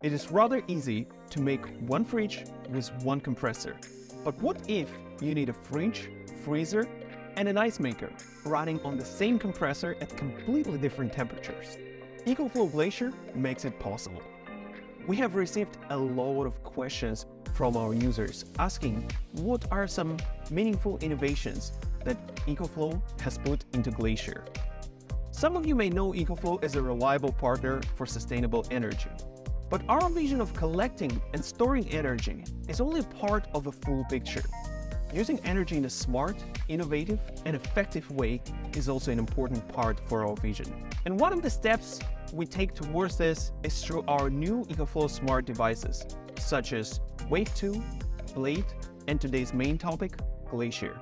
It is rather easy to make one fridge with one compressor. But what if you need a fridge, freezer, and an ice maker running on the same compressor at completely different temperatures? EcoFlow Glacier makes it possible. We have received a lot of questions from our users asking what are some meaningful innovations that EcoFlow has put into Glacier. Some of you may know EcoFlow as a reliable partner for sustainable energy. But our vision of collecting and storing energy is only part of a full picture. Using energy in a smart, innovative, and effective way is also an important part for our vision. And one of the steps we take towards this is through our new EcoFlow smart devices, such as Wave 2, Blade, and today's main topic, Glacier.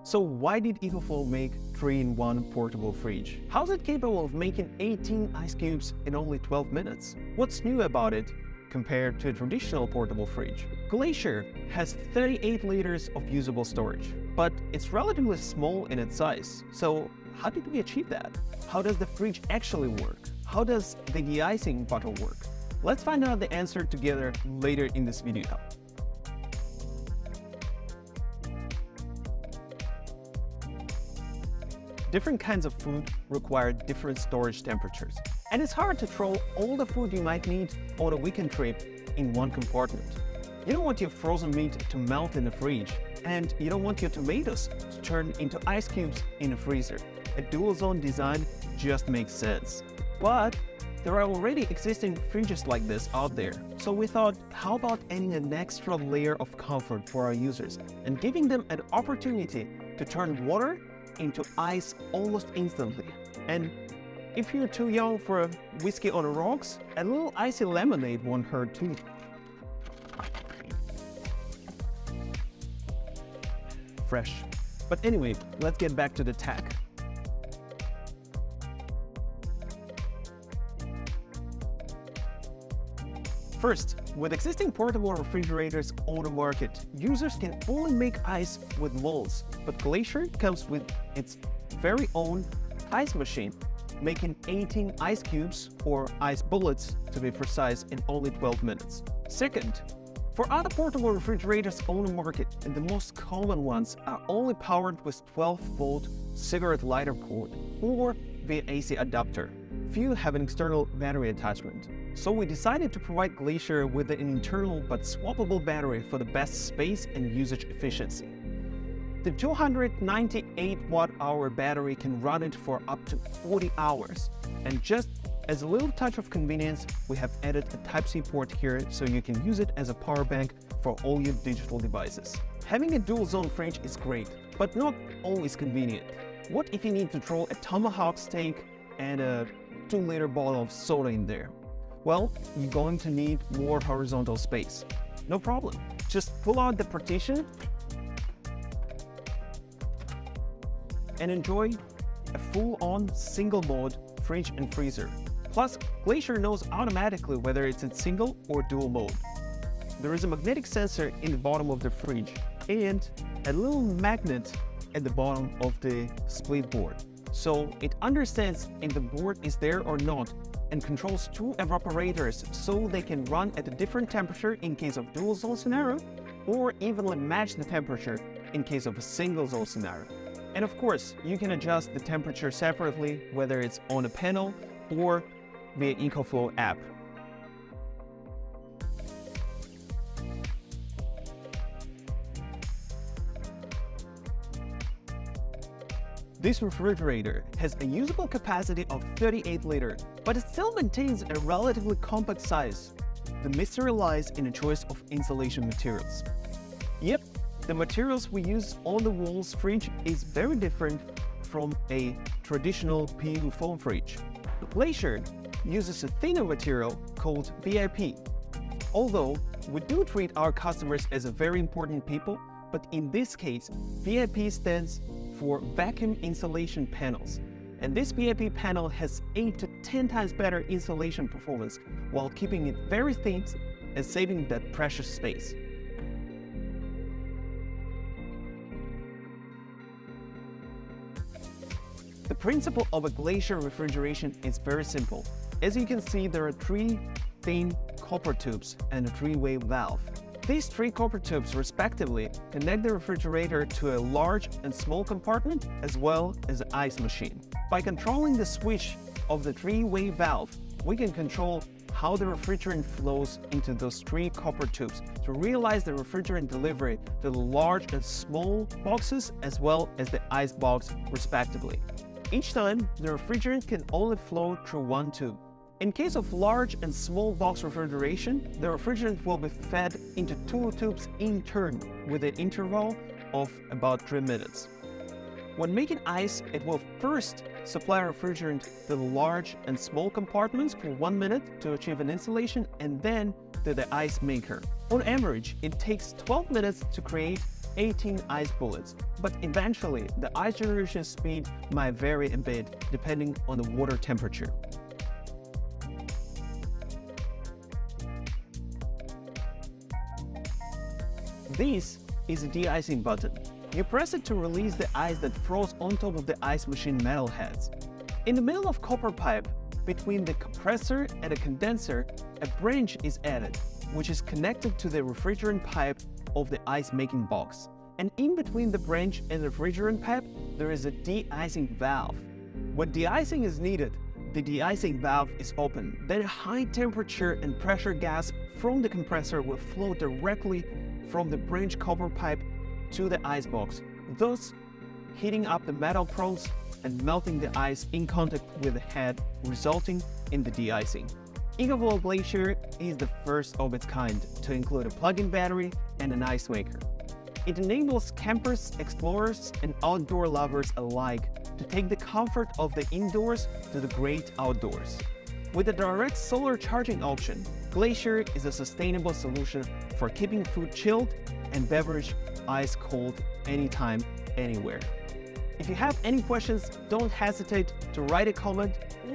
So why did EcoFlow make 3-in-1 portable fridge? How is it capable of making 18 ice cubes in only 12 minutes? What's new about it compared to a traditional portable fridge? Glacier has 38 liters of usable storage, but it's relatively small in its size. So how did we achieve that? How does the fridge actually work? How does the de-icing bottle work? Let's find out the answer together later in this video. Different kinds of food require different storage temperatures, and it's hard to throw all the food you might need on a weekend trip in one compartment. You don't want your frozen meat to melt in the fridge, and you don't want your tomatoes to turn into ice cubes in the freezer. A dual-zone design just makes sense. But there are already existing fridges like this out there, so we thought, how about adding an extra layer of comfort for our users and giving them an opportunity to turn water into ice almost instantly. And if you're too young for a whiskey on the rocks, a little icy lemonade won't hurt too. Fresh. But anyway, let's get back to the tech. First, with existing portable refrigerators on the market, users can only make ice with molds, but Glacier comes with its very own ice machine, making 18 ice cubes, or ice bullets to be precise, in only 12 minutes. Second, for other portable refrigerators on the market, and the most common ones are only powered with 12-volt cigarette lighter cord or via AC adapter. Few have an external battery attachment. So we decided to provide Glacier with an internal but swappable battery for the best space and usage efficiency. The 298 watt-hour battery can run it for up to 40 hours. And just as a little touch of convenience, we have added a Type-C port here so you can use it as a power bank for all your digital devices. Having a dual-zone fridge is great, but not always convenient. What if you need to throw a tomahawk steak and a 2-liter bottle of soda in there? Well, you're going to need more horizontal space. No problem. Just pull out the partition and enjoy a full-on single-mode fridge and freezer. Plus, Glacier knows automatically whether it's in single or dual mode. There is a magnetic sensor in the bottom of the fridge and a little magnet at the bottom of the split board. So it understands if the board is there or not and controls 2 evaporators so they can run at a different temperature in case of dual zone scenario, or evenly match the temperature in case of a single zone scenario. And of course, you can adjust the temperature separately, whether it's on a panel or via EcoFlow app. This refrigerator has a usable capacity of 38 liters, but it still maintains a relatively compact size. The mystery lies in a choice of insulation materials. Yep, the materials we use on the walls fridge is very different from a traditional PU foam fridge. Glacier uses a thinner material called VIP. Although we do treat our customers as a very important people, but in this case, VIP stands for vacuum insulation panels. And this VIP panel has 8 to 10 times better insulation performance while keeping it very thin and saving that precious space. The principle of a Glacier refrigeration is very simple. As you can see, there are 3 thin copper tubes and a three-way valve. These three copper tubes respectively connect the refrigerator to a large and small compartment as well as the ice machine. By controlling the switch of the three-way valve, we can control how the refrigerant flows into those three copper tubes to realize the refrigerant delivery to the large and small boxes as well as the ice box respectively. Each time, the refrigerant can only flow through one tube. In case of large and small box refrigeration, the refrigerant will be fed into two tubes in turn with an interval of about 3 minutes. When making ice, it will first supply refrigerant to the large and small compartments for 1 minute to achieve an insulation and then to the ice maker. On average, it takes 12 minutes to create 18 ice bullets, but eventually the ice generation speed might vary a bit depending on the water temperature. This is a de-icing button. You press it to release the ice that froze on top of the ice machine metal heads. In the middle of copper pipe, between the compressor and the condenser, a branch is added, which is connected to the refrigerant pipe of the ice making box. And in between the branch and the refrigerant pipe, there is a de-icing valve. When de-icing is needed, the de-icing valve is open. Then a high temperature and pressure gas from the compressor will flow directly from the branch copper pipe to the ice box, thus heating up the metal prongs and melting the ice in contact with the head, resulting in the de-icing. EcoFlow Glacier is the first of its kind to include a plug-in battery and an ice maker. It enables campers, explorers, and outdoor lovers alike to take the comfort of the indoors to the great outdoors. With a direct solar charging option, Glacier is a sustainable solution for keeping food chilled and beverage ice cold anytime, anywhere. If you have any questions, don't hesitate to write a comment,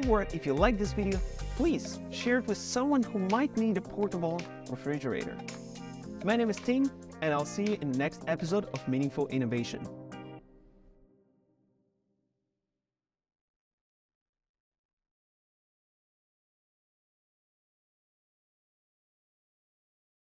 or if you like this video, please share it with someone who might need a portable refrigerator. My name is Tim, and I'll see you in the next episode of Meaningful Innovation.